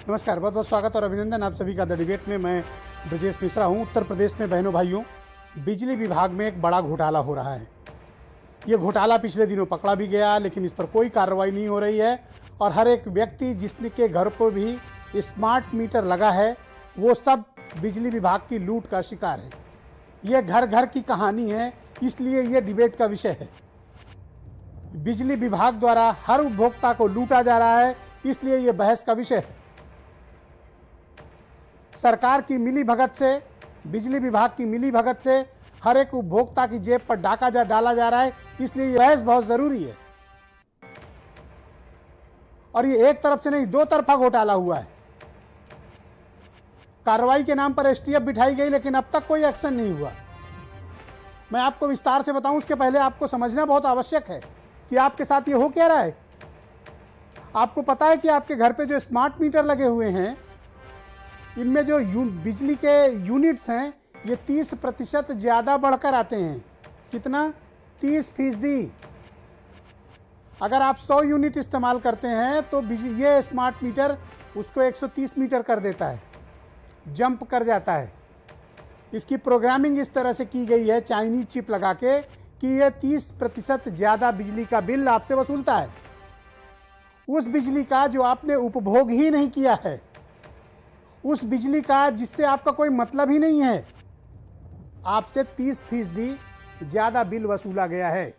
नमस्कार, बहुत बहुत स्वागत और अभिनंदन आप सभी का द डिबेट में। मैं ब्रजेश मिश्रा हूं। उत्तर प्रदेश में बहनों भाइयों, बिजली विभाग में एक बड़ा घोटाला हो रहा है। ये घोटाला पिछले दिनों पकड़ा भी गया, लेकिन इस पर कोई कार्रवाई नहीं हो रही है। और हर एक व्यक्ति जिसके घर पर भी स्मार्ट मीटर लगा है, वो सब बिजली विभाग की लूट का शिकार है। ये घर घर की कहानी है, इसलिए ये डिबेट का विषय है। बिजली विभाग द्वारा हर उपभोक्ता को लूटा जा रहा है, इसलिए ये बहस का विषय है। सरकार की मिलीभगत से, बिजली विभाग की मिलीभगत से हर एक उपभोक्ता की जेब पर डाका डाला जा रहा है, इसलिए यह बहस बहुत जरूरी है। और ये एक तरफ से नहीं, दो तरफा घोटाला हुआ है। कार्रवाई के नाम पर एसटीएफ बिठाई गई, लेकिन अब तक कोई एक्शन नहीं हुआ। मैं आपको विस्तार से बताऊं, उसके पहले आपको समझना बहुत आवश्यक है कि आपके साथ ये हो क्या रहा है। आपको पता है कि आपके घर पे जो स्मार्ट मीटर लगे हुए हैं, इनमें जो बिजली के यूनिट्स हैं, ये 30% ज़्यादा बढ़कर आते हैं। कितना? 30%। अगर आप 100 यूनिट इस्तेमाल करते हैं तो ये स्मार्ट मीटर उसको 130 मीटर कर देता है, जंप कर जाता है। इसकी प्रोग्रामिंग इस तरह से की गई है चाइनीज चिप लगा के कि ये 30% ज़्यादा बिजली का बिल आपसे वसूलता है। उस बिजली का जो आपने उपभोग ही नहीं किया है, उस बिजली का जिससे आपका कोई मतलब ही नहीं है, आपसे 30% ज़्यादा बिल वसूला गया है।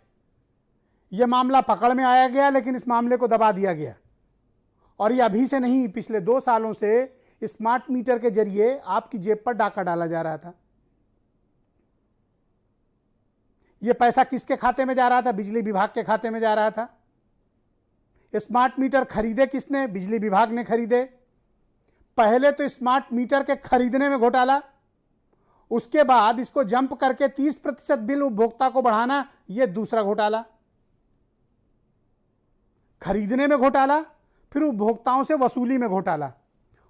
यह मामला पकड़ में आया गया, लेकिन इस मामले को दबा दिया गया। और ये अभी से नहीं, पिछले 2 सालों से स्मार्ट मीटर के जरिए आपकी जेब पर डाका डाला जा रहा था। यह पैसा किसके खाते में जा रहा था? बिजली विभाग के खाते में जा रहा था। स्मार्ट मीटर खरीदे किसने? बिजली विभाग ने खरीदे। पहले तो स्मार्ट मीटर के खरीदने में घोटाला, उसके बाद इसको जंप करके 30% बिल उपभोक्ता को बढ़ाना, यह दूसरा घोटाला। खरीदने में घोटाला, फिर उपभोक्ताओं से वसूली में घोटाला।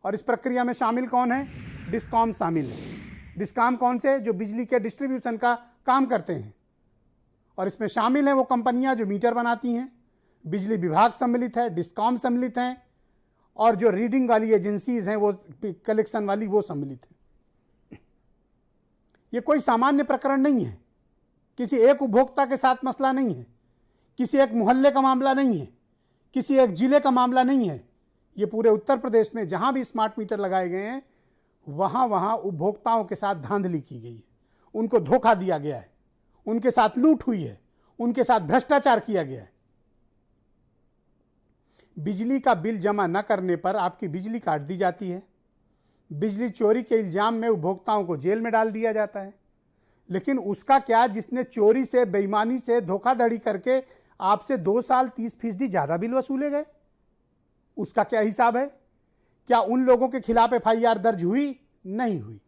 और इस प्रक्रिया में शामिल कौन है? डिस्कॉम शामिल है। डिस्कॉम कौन से? जो बिजली के डिस्ट्रीब्यूशन का काम करते हैं। और इसमें शामिल हैं वो कंपनियां जो मीटर बनाती हैं। बिजली विभाग सम्मिलित है, डिस्कॉम सम्मिलित हैं, और जो रीडिंग वाली एजेंसीज हैं, वो कलेक्शन वाली, वो सम्मिलित है। ये कोई सामान्य प्रकरण नहीं है। किसी एक उपभोक्ता के साथ मसला नहीं है, किसी एक मोहल्ले का मामला नहीं है, किसी एक जिले का मामला नहीं है। ये पूरे उत्तर प्रदेश में जहां भी स्मार्ट मीटर लगाए गए हैं, वहां उपभोक्ताओं के साथ धांधली की गई है, उनको धोखा दिया गया है, उनके साथ लूट हुई है, उनके साथ भ्रष्टाचार किया गया है। बिजली का बिल जमा न करने पर आपकी बिजली काट दी जाती है। बिजली चोरी के इल्जाम में उपभोक्ताओं को जेल में डाल दिया जाता है। लेकिन उसका क्या, जिसने चोरी से, बेईमानी से, धोखाधड़ी करके आपसे 2 साल 30% ज़्यादा बिल वसूले गए, उसका क्या हिसाब है? क्या उन लोगों के खिलाफ FIR दर्ज हुई? नहीं हुई।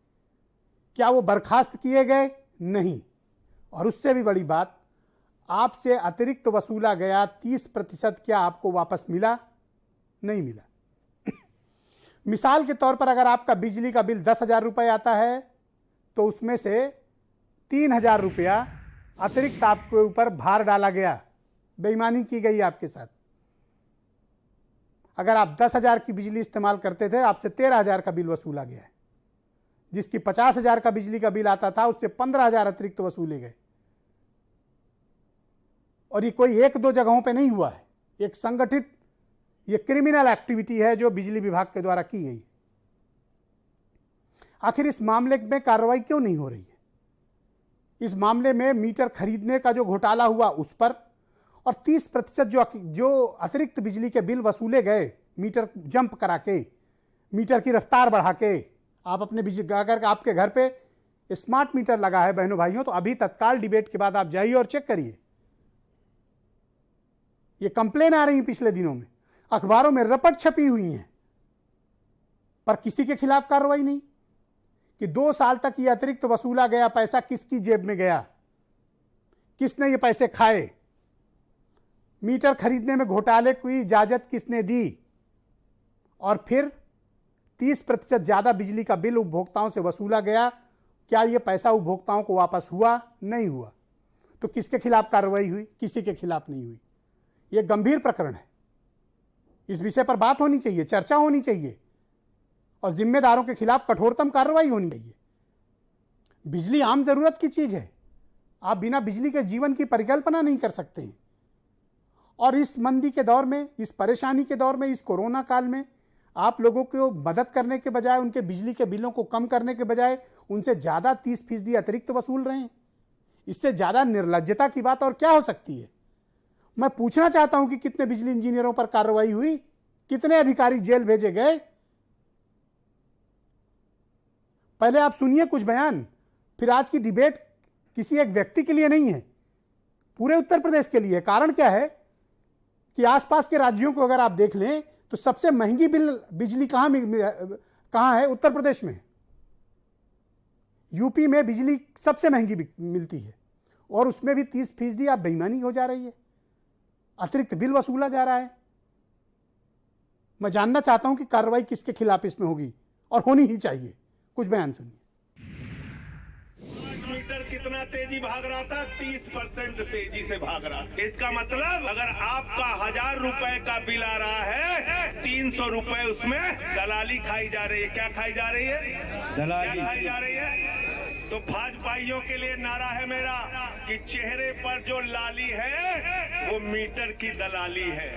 क्या वो बर्खास्त किए गए? नहीं। और उससे भी बड़ी बात, आपसे अतिरिक्त वसूला गया 30% क्या आपको वापस मिला? नहीं मिला। मिसाल के तौर पर अगर आपका बिजली का बिल 10,000 रुपये आता है, तो उसमें से 3,000 रुपया अतिरिक्त आपके ऊपर भार डाला गया, बेईमानी की गई आपके साथ। अगर आप 10,000 की बिजली इस्तेमाल करते थे, आपसे 13,000 का बिल वसूला गया है। जिसकी 50,000 का बिजली का बिल आता था, उससे 15,000 अतिरिक्त वसूले गए। और ये कोई 1-2 जगहों पे नहीं हुआ है, एक संगठित ये क्रिमिनल एक्टिविटी है जो बिजली विभाग के द्वारा की गई। आखिर इस मामले में कार्रवाई क्यों नहीं हो रही है? इस मामले में मीटर खरीदने का जो घोटाला हुआ उस पर, और 30% जो अतिरिक्त बिजली के बिल वसूले गए, मीटर जंप करा के, मीटर की रफ्तार बढ़ा के। आप अपने बिजली, अगर आपके घर पे स्मार्ट मीटर लगा है बहनों भाइयों, तो अभी तत्काल डिबेट के बाद आप जाइए और चेक करिए। ये कंप्लेन आ रही है पिछले दिनों में, अखबारों में रपट छपी हुई हैं, पर किसी के खिलाफ कार्रवाई नहीं। कि 2 साल तक ये अतिरिक्त वसूला गया पैसा किसकी जेब में गया, किसने ये पैसे खाए, मीटर खरीदने में घोटाले की इजाजत किसने दी, और फिर 30% ज्यादा बिजली का बिल उपभोक्ताओं से वसूला गया। क्या ये पैसा उपभोक्ताओं को वापस हुआ? नहीं हुआ। तो किसके खिलाफ कार्रवाई हुई? किसी के खिलाफ नहीं हुई। यह गंभीर प्रकरण है, इस विषय पर बात होनी चाहिए, चर्चा होनी चाहिए। और जिम्मेदारों के खिलाफ कठोरतम कार्रवाई होनी चाहिए। बिजली आम जरूरत की चीज है, आप बिना बिजली के जीवन की परिकल्पना नहीं कर सकते हैं। और इस मंदी के दौर में, इस परेशानी के दौर में, इस कोरोना काल में आप लोगों को मदद करने के बजाय, उनके बिजली के बिलों को कम करने के बजाय उनसे ज़्यादा 30% अतिरिक्त वसूल रहे हैं। इससे ज़्यादा निर्लज्जता की बात और क्या हो सकती है। मैं पूछना चाहता हूं कि कितने बिजली इंजीनियरों पर कार्रवाई हुई, कितने अधिकारी जेल भेजे गए। पहले आप सुनिए कुछ बयान, फिर आज की डिबेट किसी एक व्यक्ति के लिए नहीं है, पूरे उत्तर प्रदेश के लिए। कारण क्या है कि आसपास के राज्यों को अगर आप देख लें तो सबसे महंगी बिजली कहां है? उत्तर प्रदेश में। यूपी में बिजली सबसे महंगी मिलती है और उसमें भी 30% आप बेईमानी हो जा रही है, अतिरिक्त बिल वसूला जा रहा है। मैं जानना चाहता हूं कि कार्रवाई किसके खिलाफ इसमें होगी और होनी ही चाहिए। कुछ बयान सुनिए। मीटर कितना तेजी भाग रहा था? 30% तेजी से भाग रहा। इसका मतलब अगर आपका 1000 रुपए का बिल आ रहा है, 300 रुपए उसमें दलाली खाई जा रही है। क्या खाई जा रही है? दलाली क्या खाई जा रही है? तो भाजपाइयों के लिए नारा है मेरा कि चेहरे पर जो लाली है वो मीटर की दलाली है।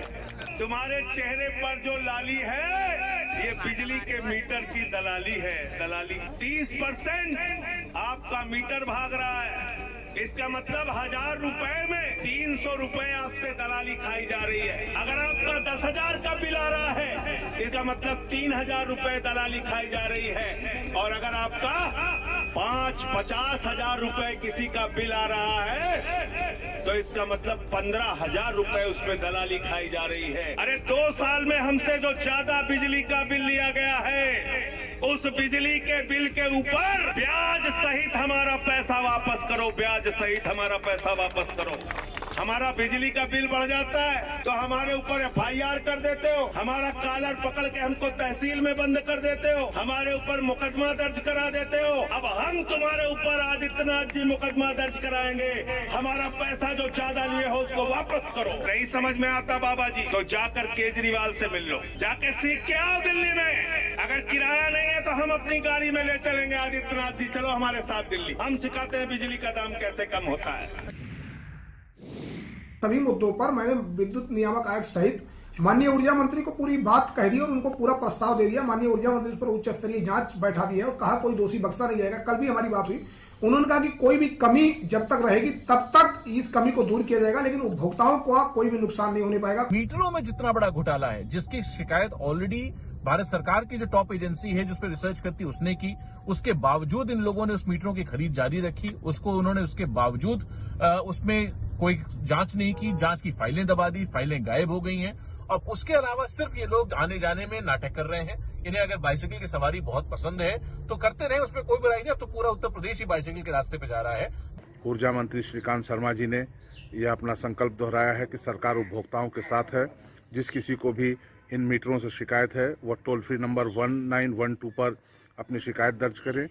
तुम्हारे चेहरे पर जो लाली है ये बिजली के मीटर की दलाली है। दलाली 30% आपका मीटर भाग रहा है। इसका मतलब 1000 रुपए में 300 रुपए आपसे दलाली खाई जा रही है। अगर आपका 10,000 का बिल आ रहा है, इसका मतलब 3000 रुपए दलाली खाई जा रही है। और अगर आपका 50 हजार रुपए किसी का बिल आ रहा है तो इसका मतलब 15,000 रुपए उसमें दलाली खाई जा रही है। अरे 2 साल में हमसे जो ज्यादा बिजली का बिल लिया गया है, उस बिजली के बिल के ऊपर ब्याज सहित हमारा पैसा वापस करो। ब्याज सहित हमारा पैसा वापस करो। हमारा बिजली का बिल बढ़ जाता है तो हमारे ऊपर FIR कर देते हो, हमारा कॉलर पकड़ के हमको तहसील में बंद कर देते हो, हमारे ऊपर मुकदमा दर्ज करा देते हो। अब हम तुम्हारे ऊपर आदित्यनाथ जी मुकदमा दर्ज कराएंगे। हमारा पैसा जो ज्यादा लिए हो उसको वापस करो। नहीं समझ में आता बाबा जी तो जाकर केजरीवाल से मिल लो, जाके सीख के आओ दिल्ली में। अगर किराया नहीं है तो हम अपनी गाड़ी में ले चलेंगे। आदित्यनाथ जी चलो हमारे साथ दिल्ली, हम सिखाते हैं बिजली का दाम कैसे कम होता है। सभी मुद्दों पर मैंने विद्युत नियामक आयोग सहित माननीय ऊर्जा मंत्री को पूरी बात कह दी और उनको पूरा प्रस्ताव दे दिया। माननीय ऊर्जा मंत्री पर उच्च स्तरीय जांच बैठा दी है और कहा कोई दोषी बख्शा नहीं जाएगा। कल भी हमारी बात हुई, उन्होंने कहा कि कोई भी कमी जब तक रहेगी तब तक इस कमी को दूर किया जाएगा, लेकिन उपभोक्ताओं को कोई भी नुकसान नहीं होने पाएगा। मीटरों में जितना बड़ा घोटाला है, जिसकी शिकायत ऑलरेडी भारत सरकार की जो टॉप एजेंसी है जिस पर रिसर्च करती है उसने की, उसके बावजूद इन लोगों ने उस मीटरों की खरीद जारी रखी। उसको उन्होंने उसके बावजूद उसमें कोई जांच नहीं की, जांच की फाइलें दबा दी, फाइलें गायब हो गई हैं। और उसके अलावा सिर्फ ये लोग आने जाने में नाटक कर रहे हैं। इन्हें अगर बाइसिकल की सवारी बहुत पसंद है तो करते रहे, उसमें कोई बुराई नहीं। अब तो पूरा उत्तर प्रदेश ही बाइसिकल के रास्ते पे जा रहा है। ऊर्जा मंत्री श्रीकांत शर्मा जी ने यह अपना संकल्प दोहराया है कि सरकार उपभोक्ताओं के साथ है। जिस किसी को भी इन मीटरों से शिकायत है वह टोल फ्री नंबर 1912 पर अपनी शिकायत दर्ज करें।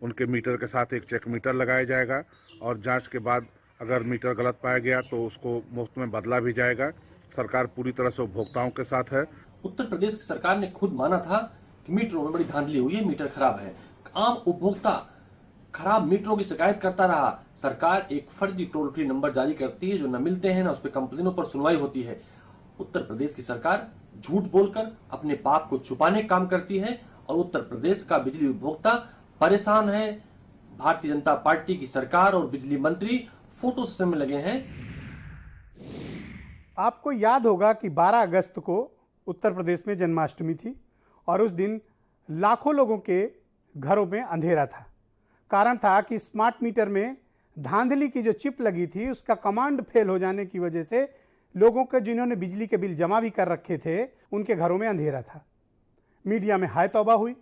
उनके मीटर के साथ एक चेक मीटर लगाया जाएगा और जांच के बाद अगर मीटर गलत पाया गया तो उसको मुफ्त में बदला भी जाएगा। सरकार पूरी तरह से उपभोक्ताओं के साथ है। उत्तर प्रदेश की सरकार ने खुद माना था कि मीटरों में बड़ी धांधली हुई है, मीटर खराब है। आम उपभोक्ता खराब मीटरों की शिकायत करता रहा। सरकार एक फर्जी टोल फ्री नंबर जारी करती है, जो न मिलते हैं न उस पर कंप्लेनों पर सुनवाई होती है। उत्तर प्रदेश की सरकार झूठ बोलकर अपने पाप को छुपाने का काम करती है और उत्तर प्रदेश का बिजली उपभोक्ता परेशान है। भारतीय जनता पार्टी की सरकार और बिजली मंत्री फोटो सेशन में लगे हैं। आपको याद होगा कि 12 अगस्त को उत्तर प्रदेश में जन्माष्टमी थी और उस दिन लाखों लोगों के घरों में अंधेरा था। कारण था कि स्मार्ट मीटर में धांधली की जो चिप लगी थी उसका कमांड फेल हो जाने की वजह से लोगों के जिन्होंने बिजली के बिल जमा भी कर रखे थे उनके घरों में अंधेरा था। मीडिया में हाय तौबा हुई।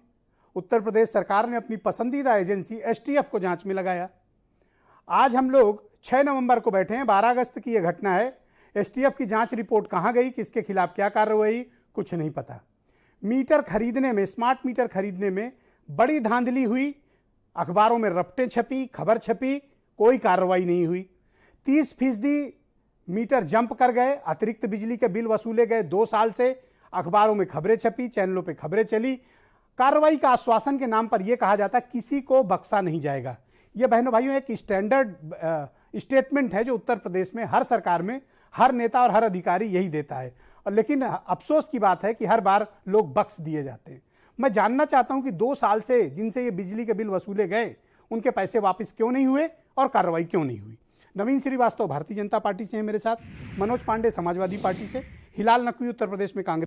उत्तर प्रदेश सरकार ने अपनी पसंदीदा एजेंसी STF को जांच में लगाया। आज हम लोग 6 नवंबर को बैठे हैं, 12 अगस्त की यह घटना है। STF की जांच रिपोर्ट कहां गई, किसके खिलाफ क्या कार्रवाई, कुछ नहीं पता। मीटर खरीदने में, स्मार्ट मीटर खरीदने में बड़ी धांधली हुई, अखबारों में रपटें छपी, खबर छपी, कोई कार्रवाई नहीं हुई। 30% मीटर जंप कर गए, अतिरिक्त बिजली के बिल वसूले गए। 2 साल से अखबारों में खबरें छपी, चैनलों पे खबरें चली। कार्रवाई का आश्वासन के नाम पर यह कहा जाता है किसी को बख्शा नहीं जाएगा। यह बहनों भाइयों एक स्टैंडर्ड स्टेटमेंट है जो उत्तर प्रदेश में हर सरकार में हर नेता और हर अधिकारी यही देता है। और लेकिन अफसोस की बात है कि हर बार लोग बख्श दिए जाते हैं। मैं जानना चाहता हूं कि 2 साल से जिनसे ये बिजली के बिल वसूले गए उनके पैसे वापस क्यों नहीं हुए और कार्रवाई क्यों नहीं हुई। नवीन श्रीवास्तव भारतीय जनता पार्टी से हैं मेरे साथ, मनोज पांडे समाजवादी पार्टी से, हिलाल नकवी उत्तर प्रदेश में कांग्रेस